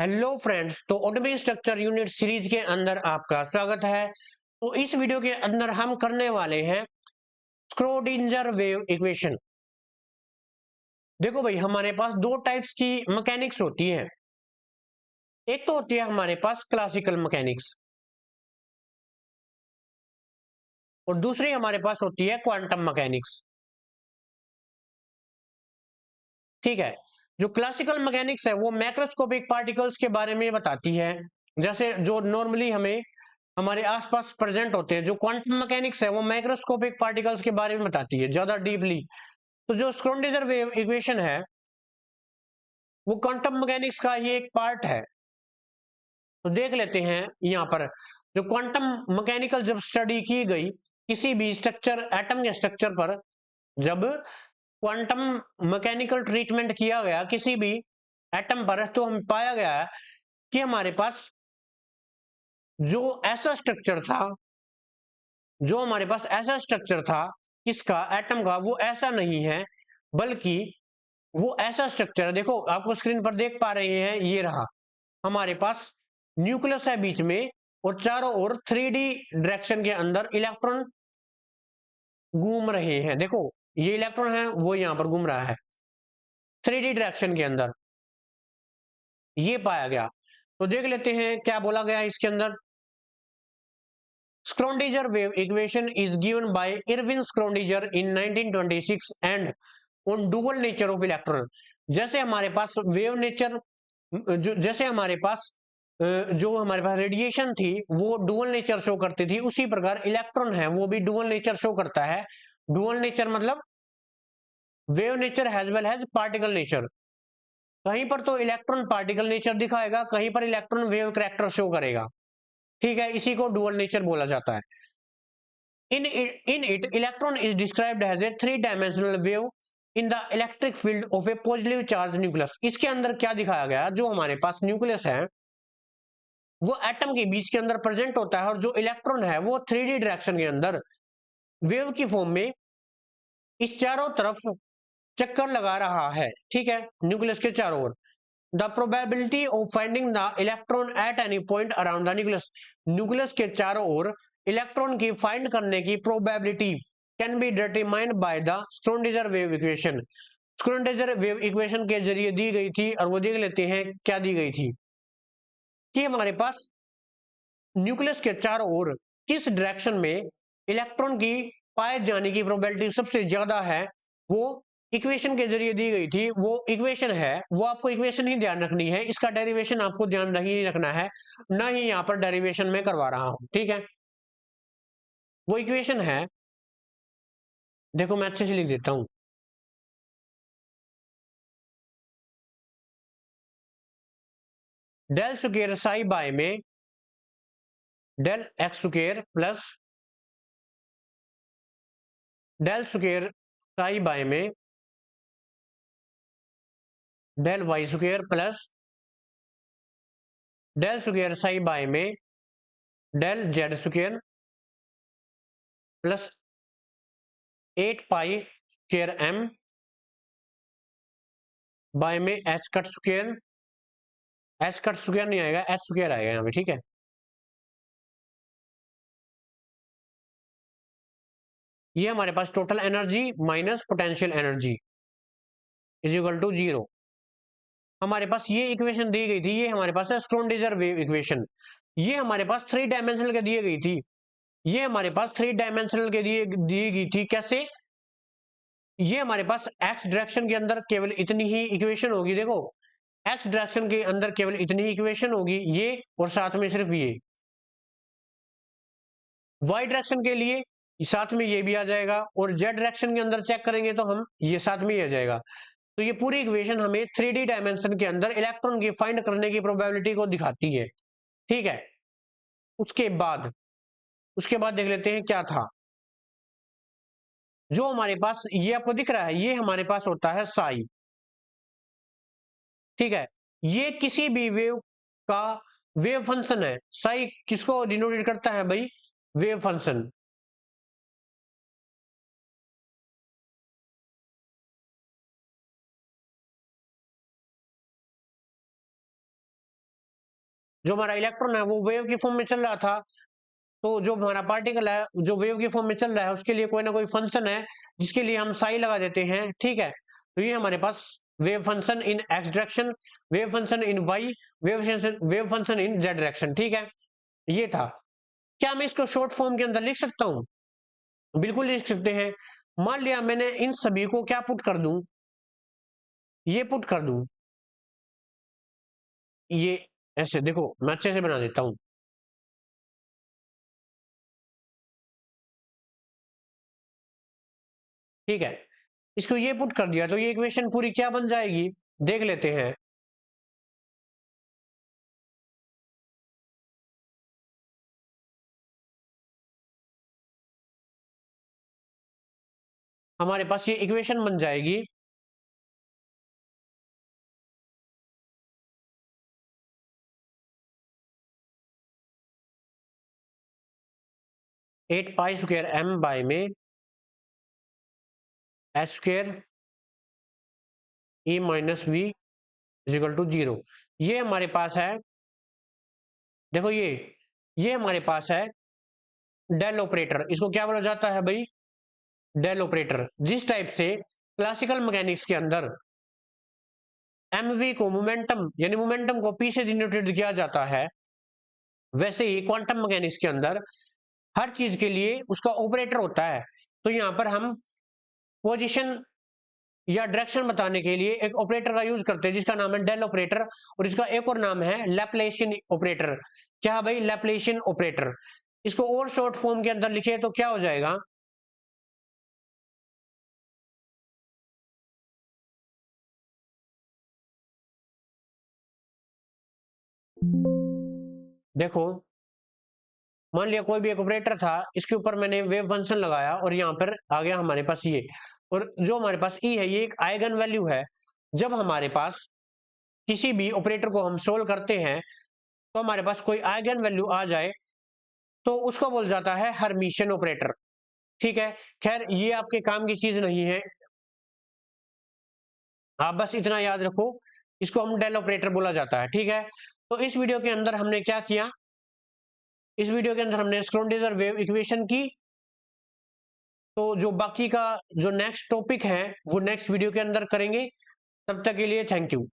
Hello friends, तो automatic structure unit series के अंदर आपका स्वागत है। तो इस वीडियो के अंदर हम करने वाले हैं स्क्रोडिंजर वेव इक्वेशन। देखो भाई, हमारे पास दो टाइप्स की मैकेनिक्स होती है। एक तो होती है हमारे पास क्लासिकल मैकेनिक्स और दूसरी हमारे पास होती है क्वांटम मैकेनिक्स। ठीक है। जो क्लासिकल मैकेनिक्स है वो मैक्रोस्कोपिक पार्टिकल्स के बारे में बताती है, जैसे जो नॉर्मली हमें हमारे आसपास प्रेजेंट होते हैं। जो क्वांटम मैकेनिक्स है वो माइक्रोस्कोपिक पार्टिकल्स के बारे में बताती है ज्यादा डीपली। तो जो स्क्रोडिंजर वेव इक्वेशन है वो क्वांटम मैकेनिक्स का ही एक पार्ट है। तो देख लेते हैं यहाँ पर, जो क्वांटम मैकेनिकल जब स्टडी की गई किसी भी स्ट्रक्चर, एटम के स्ट्रक्चर पर, जब क्वांटम मैकेनिकल ट्रीटमेंट किया गया किसी भी एटम पर, तो हम पाया गया है कि हमारे पास जो ऐसा स्ट्रक्चर था, जो हमारे पास ऐसा स्ट्रक्चर था किसका, एटम का, वो ऐसा नहीं है, बल्कि वो ऐसा स्ट्रक्चर है। देखो, आपको स्क्रीन पर देख पा रहे हैं, ये रहा हमारे पास न्यूक्लियस है बीच में, और चारों ओर 3D डायरेक्शन के अंदर इलेक्ट्रॉन घूम रहे हैं। देखो, ये इलेक्ट्रॉन है वो यहां पर घूम रहा है 3D डायरेक्शन के अंदर, ये पाया गया। तो देख लेते हैं क्या बोला गया इसके अंदर। Schrödinger wave equation is given by Erwin Schrödinger in 1926 and on dual nature of electron। जैसे हमारे पास वेव नेचर, जैसे हमारे पास जो हमारे पास रेडिएशन थी वो डुअल नेचर शो करती थी, उसी प्रकार इलेक्ट्रॉन है वो भी डुअल नेचर शो करता है। डुअल नेचर मतलब wave nature has well has particle nature. कहीं पर तो इलेक्ट्रॉन पार्टिकल नेचर दिखाएगा, कहीं पर इलेक्ट्रॉन वेव कैरेक्टर शो करेगा। ठीक है, इसी को डुअल नेचर बोला जाता है। In it, electron is described as a three-dimensional wave in the electric field of a positive charged nucleus। इसके अंदर क्या दिखाया गया, जो हमारे पास न्यूक्लियस है वो एटम के बीच के अंदर प्रेजेंट होता है, और जो इलेक्ट्रॉन है वो 3D डायरेक्शन के अंदर वेव की फॉर्म में इस चारों तरफ चक्कर लगा रहा है। ठीक है, न्यूक्लियस के चारों ओर। The probability of finding the electron at any point around the nucleus. Nucleus के चारों ओर इलेक्ट्रॉन की फाइंड करने की probability can be determined by the Schrödinger wave equation. Schrödinger wave equation के जरिए दी गई थी, और वो देख लेते हैं क्या दी गई थी, कि हमारे पास न्यूक्लियस के चारों ओर किस डायरेक्शन में इलेक्ट्रॉन की पाए जाने की प्रोबेबिलिटी सबसे ज्यादा है, वो इक्वेशन के जरिए दी गई थी। वो इक्वेशन है, वो आपको इक्वेशन ही ध्यान रखनी है, इसका डेरिवेशन आपको ध्यान नहीं रखना है, ना ही यहाँ पर डेरिवेशन में करवा रहा हूं। ठीक है, वो इक्वेशन है, देखो मैं अच्छे से लिख देता हूं। डेल स्क्वायर साई बाय में del x square plus del square psi by में del y square plus del square psi by में del z square plus 8 pi square m by में h cut square. H cut square नहीं आएगा, H square आएगा यहाँ पे। ठीक है, ये हमारे पास total energy minus potential energy is equal to 0। हमारे पास ये इक्वेशन दी गई थी, ये हमारे पास है स्क्रोडिंजर वेव इक्वेशन। ये हमारे पास 3 डायमेंशनल के दिए गई थी, ये हमारे पास 3 डायमेंशनल के दिए दी गई थी। कैसे? ये हमारे पास एक्स डायरेक्शन के अंदर केवल इतनी ही इक्वेशन होगी। देखो, एक्स डायरेक्शन के अंदर केवल इतनी ही इक्वेशन होगी, ये और साथ में सिर्फ ये। वाई डायरेक्शन के लिए साथ में ये भी आ जाएगा, और जेड डायरेक्शन के अंदर चेक करेंगे तो हम ये साथ में ही आ जाएगा। तो ये पूरी इक्वेशन हमें 3D डायमेंशन के अंदर इलेक्ट्रॉन की फाइंड करने की प्रोबेबिलिटी को दिखाती है। ठीक है, उसके बाद देख लेते हैं क्या था। जो हमारे पास ये आपको दिख रहा है, ये हमारे पास होता है साई। ठीक है, ये किसी भी वेव का वेव फंक्शन है। साई किसको डिनोटेड करता है भाई? Wave function. जो हमारा इलेक्ट्रॉन है वो वेव की फॉर्म में चल रहा था, तो जो हमारा पार्टिकल है जो वेव की फॉर्म में चल रहा है उसके लिए कोई ना कोई फंक्शन है जिसके लिए हम साई लगा देते हैं, ठीक है। तो ये हमारे पास wave function in x direction, wave function in y, wave function in z direction, ठीक है। ये था। क्या मैं इसको शॉर्ट फॉर्म के अंदर लिख सकता हूं? बिल्कुल लिख सकते हैं। मान लिया मैंने इन सभी को क्या पुट कर दूं, ये पुट कर दूं, ये ऐसे देखो मैं अच्छे से बना देता हूं, ठीक है। इसको ये पुट कर दिया तो ये इक्वेशन पूरी क्या बन जाएगी, देख लेते हैं। हमारे पास ये इक्वेशन बन जाएगी 8 पाई स्क्वायर m बाय में h square E minus V is equal to 0। ये हमारे पास है, देखो ये हमारे पास है डेल ऑपरेटर। इसको क्या बोला जाता है भाई, डेल ऑपरेटर। जिस टाइप से क्लासिकल मैकेनिक्स के अंदर mv को मोमेंटम यानी मोमेंटम को p से डिनोटेड किया जाता है, वैसे ही क्वांटम मैकेनिक्स के अंदर हर चीज के लिए उसका ऑपरेटर होता है। तो यहाँ पर हम पोजीशन या डायरेक्शन बताने के लिए एक ऑपरेटर का यूज करते हैं जिसका नाम है डेल ऑपरेटर, और इसका एक और नाम है लैप्लेशियन ऑपरेटर। क्या भाई, लैप्लेशियन ऑपरेटर। इसको और शॉर्ट फॉर्म के अंदर लिखे तो क्या हो जाएगा, देखो मान लिया कोई भी एक ऑपरेटर था, इसके ऊपर मैंने वेव फंक्शन लगाया और यहाँ पर आ गया हमारे पास ये, और जो हमारे पास ई है ये एक आइगन वैल्यू है। जब हमारे पास किसी भी ऑपरेटर को हम सोल्व करते हैं तो हमारे पास कोई आइगन वैल्यू आ जाए तो उसको बोल जाता है हर्मिशियन ऑपरेटर, ठीक है। खैर ये आपके काम की चीज नहीं है, आप बस इतना याद रखो, इसको हम डेल ऑपरेटर बोला जाता है, ठीक है। तो इस वीडियो के अंदर हमने क्या किया, इस वीडियो के अंदर हमने स्क्रोडिंगर वेव इक्वेशन की। तो जो बाकी का जो नेक्स्ट टॉपिक है वो नेक्स्ट वीडियो के अंदर करेंगे। तब तक के लिए थैंक यू।